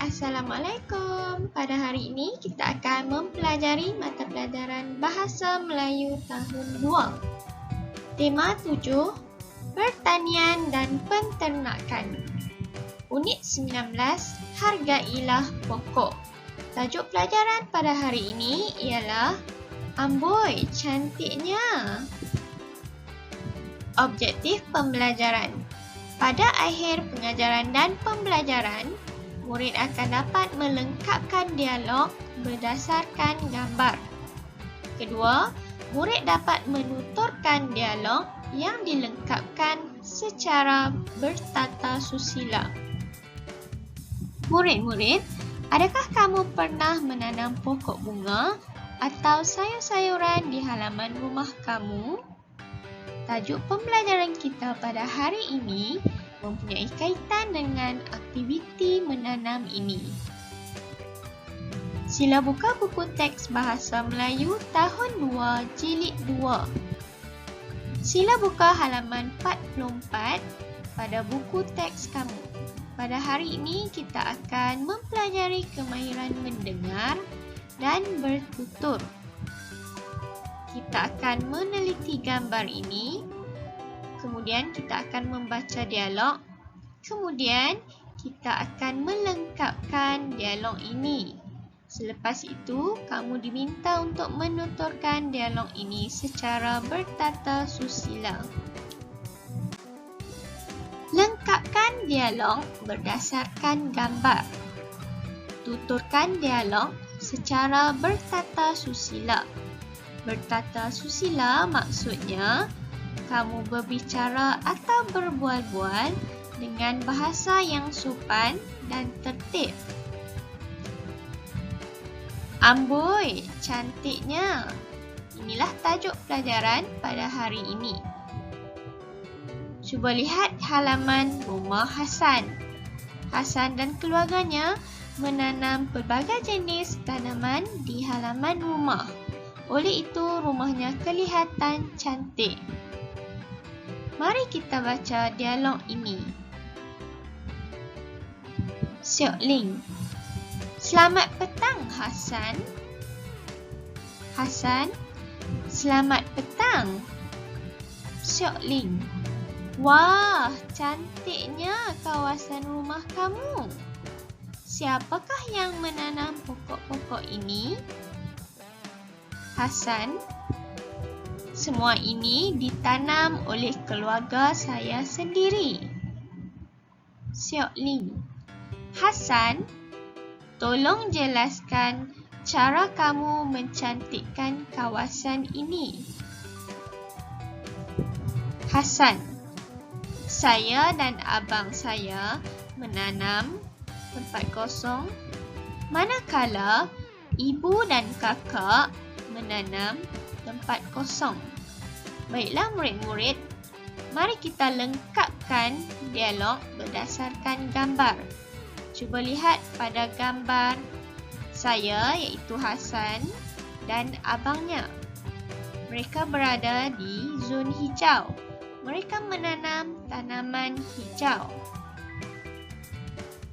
Assalamualaikum. Pada hari ini kita akan mempelajari mata pelajaran Bahasa Melayu tahun 2. Tema 7, Pertanian dan Penternakan. Unit 19, Hargailah Pokok. Tajuk pelajaran pada hari ini ialah Amboi, cantiknya. Objektif pembelajaran. Pada akhir pengajaran dan pembelajaran, murid akan dapat melengkapkan dialog berdasarkan gambar. Kedua, murid dapat menuturkan dialog yang dilengkapkan secara bertata susila. Murid-murid, adakah kamu pernah menanam pokok bunga atau sayur-sayuran di halaman rumah kamu? Tajuk pembelajaran kita pada hari ini mempunyai kaitan dengan aktiviti menanam ini. Sila buka buku teks Bahasa Melayu tahun 2 jilid 2. Sila buka halaman 44 pada buku teks kamu. Pada hari ini kita akan mempelajari kemahiran mendengar dan bertutur. Kita akan meneliti gambar ini, kemudian kita akan membaca dialog, kemudian kita akan melengkapkan dialog ini. Selepas itu, kamu diminta untuk menuturkan dialog ini secara bertata susila. Lengkapkan dialog berdasarkan gambar. Tuturkan dialog secara bertata susila. Bertata susila maksudnya kamu berbicara atau berbual-bual dengan bahasa yang sopan dan tertib. Amboi, cantiknya. Inilah tajuk pelajaran pada hari ini. Cuba lihat halaman rumah Hasan. Hasan dan keluarganya menanam pelbagai jenis tanaman di halaman rumah. Oleh itu, rumahnya kelihatan cantik. Mari kita baca dialog ini. Siok Ling. Selamat petang, Hasan. Hasan. Selamat petang. Siok Ling. Wah, cantiknya kawasan rumah kamu. Siapakah yang menanam pokok-pokok ini? Hasan. Semua ini ditanam oleh keluarga saya sendiri. Siok Ling. Hasan, tolong jelaskan cara kamu mencantikkan kawasan ini. Hasan. Saya dan abang saya menanam tempat kosong, manakala ibu dan kakak menanam tempat kosong. Baiklah murid-murid, mari kita lengkapkan dialog berdasarkan gambar. Cuba lihat pada gambar saya iaitu Hasan dan abangnya. Mereka berada di zon hijau. Mereka menanam tanaman hijau.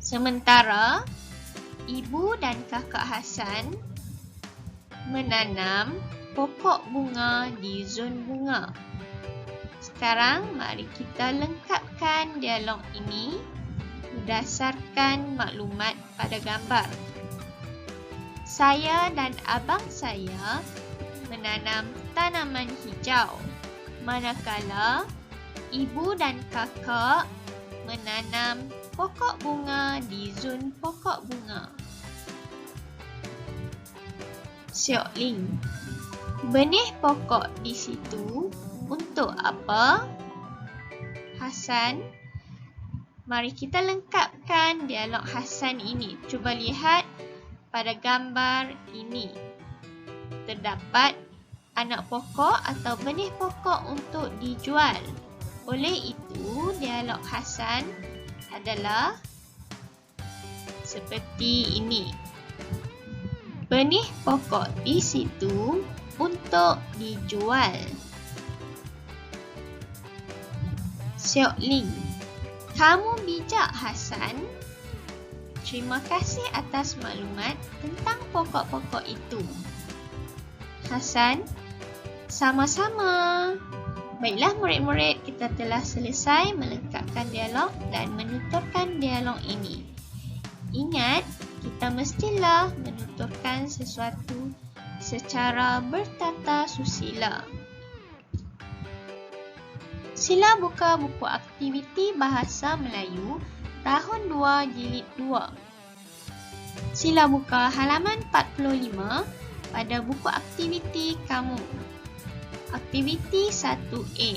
Sementara ibu dan kakak Hasan menanam pokok bunga di zon bunga. Sekarang mari kita lengkapkan dialog ini berdasarkan maklumat pada gambar. Saya dan abang saya menanam tanaman hijau, manakala ibu dan kakak menanam pokok bunga di zon pokok bunga. Siok Ling. Benih pokok di situ untuk apa? Hasan. Mari kita lengkapkan dialog Hasan ini. Cuba lihat pada gambar ini. Terdapat anak pokok atau benih pokok untuk dijual. Oleh itu, dialog Hasan adalah seperti ini. Benih pokok di situ untuk dijual. Siok Ling. Kamu bijak, Hasan. Terima kasih atas maklumat tentang pokok-pokok itu. Hasan, sama-sama. Baiklah murid-murid, kita telah selesai melengkapkan dialog dan menuturkan dialog ini. Ingat, kita mestilah menuturkan sesuatu secara bertata susila. Sila buka buku aktiviti Bahasa Melayu tahun 2 jilid 2. Sila buka halaman 45 pada buku aktiviti kamu. Aktiviti 1A.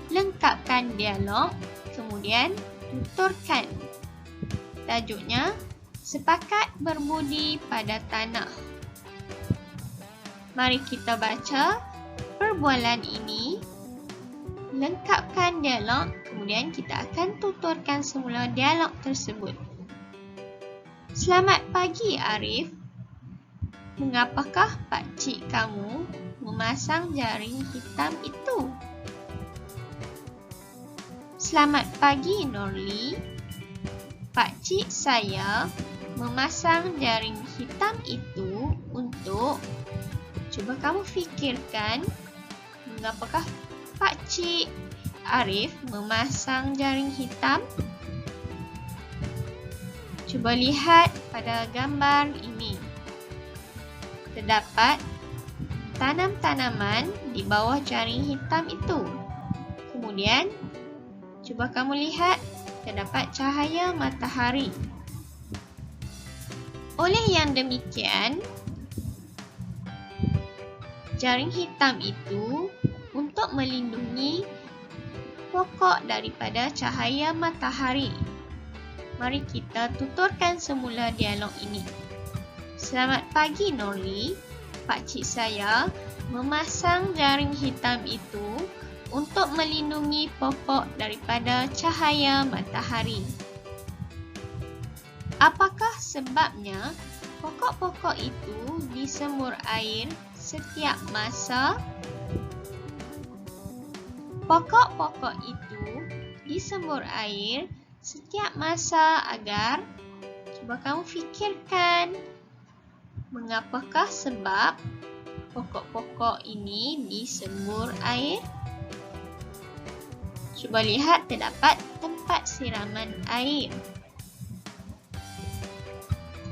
Lengkapkan dialog, kemudian tuturkan. Tajuknya, Sepakat Berbudi pada Tanah. Mari kita baca perbualan ini. Lengkapkan dialog, kemudian kita akan tuturkan semula dialog tersebut. Selamat pagi, Arif. Mengapakah pakcik kamu memasang jaring hitam itu? Selamat pagi, Norli. Pakcik saya memasang jaring hitam itu untuk... Cuba kamu fikirkan, mengapakah Pakcik Arif memasang jaring hitam? Cuba lihat pada gambar ini. Terdapat tanam-tanaman di bawah jaring hitam itu. Kemudian, cuba kamu lihat, terdapat cahaya matahari. Oleh yang demikian, jaring hitam itu untuk melindungi pokok daripada cahaya matahari. Mari kita tuturkan semula dialog ini. Selamat pagi, Norli. Pakcik saya memasang jaring hitam itu untuk melindungi pokok daripada cahaya matahari. Apakah sebabnya pokok-pokok itu disemur air setiap masa? Pokok-pokok itu disemur air setiap masa agar, cuba kamu fikirkan, mengapakah sebab pokok-pokok ini disemur air? Cuba lihat, terdapat tempat siraman air.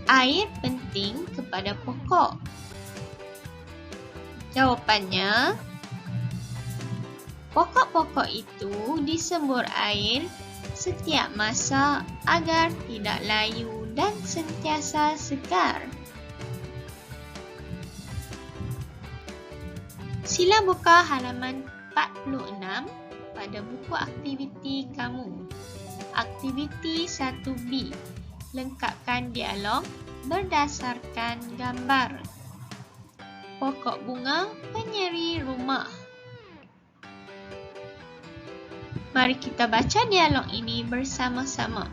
Air penting kepada pokok. Jawapannya, pokok-pokok itu disemur air setiap masa agar tidak layu dan sentiasa segar. Sila buka halaman 46 pada buku aktiviti kamu. Aktiviti 1B. Lengkapkan dialog berdasarkan gambar. Pokok bunga penyeri rumah. Mari kita baca dialog ini bersama-sama.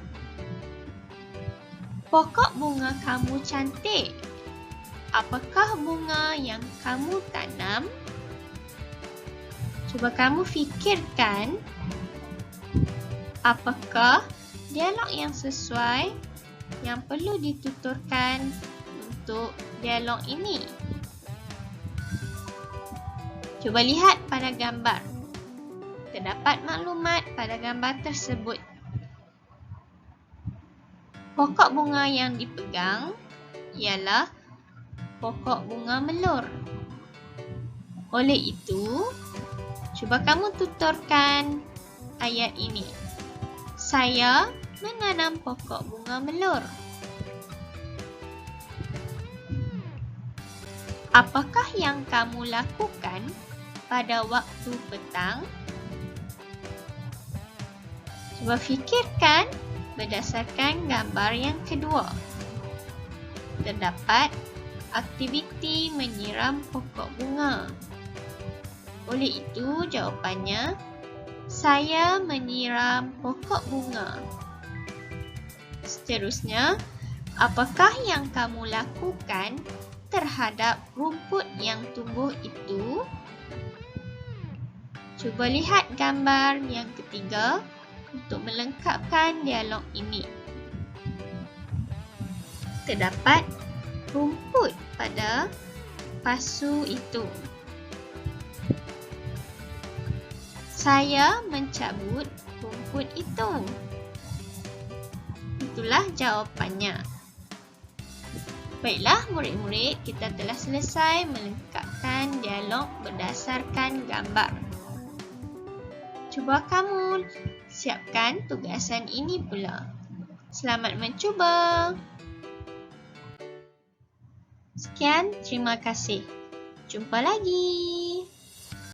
Pokok bunga kamu cantik. Apakah bunga yang kamu tanam? Cuba kamu fikirkan, apakah dialog yang sesuai yang perlu dituturkan untuk dialog ini? Cuba lihat pada gambar. Terdapat maklumat pada gambar tersebut. Pokok bunga yang dipegang ialah pokok bunga melur. Oleh itu, cuba kamu tuturkan ayat ini. Saya menanam pokok bunga melur. Apakah yang kamu lakukan pada waktu petang? Cuba fikirkan berdasarkan gambar yang kedua. Terdapat aktiviti menyiram pokok bunga. Oleh itu, jawapannya, saya menyiram pokok bunga. Seterusnya, apakah yang kamu lakukan terhadap rumput yang tumbuh itu? Cuba lihat gambar yang ketiga untuk melengkapkan dialog ini. terdapat rumput pada pasu itu. Saya mencabut rumput itu. Itulah jawapannya. Baiklah murid-murid, kita telah selesai melengkapkan dialog berdasarkan gambar. Cuba kamu siapkan tugasan ini pula. Selamat mencuba. Sekian, terima kasih. Jumpa lagi.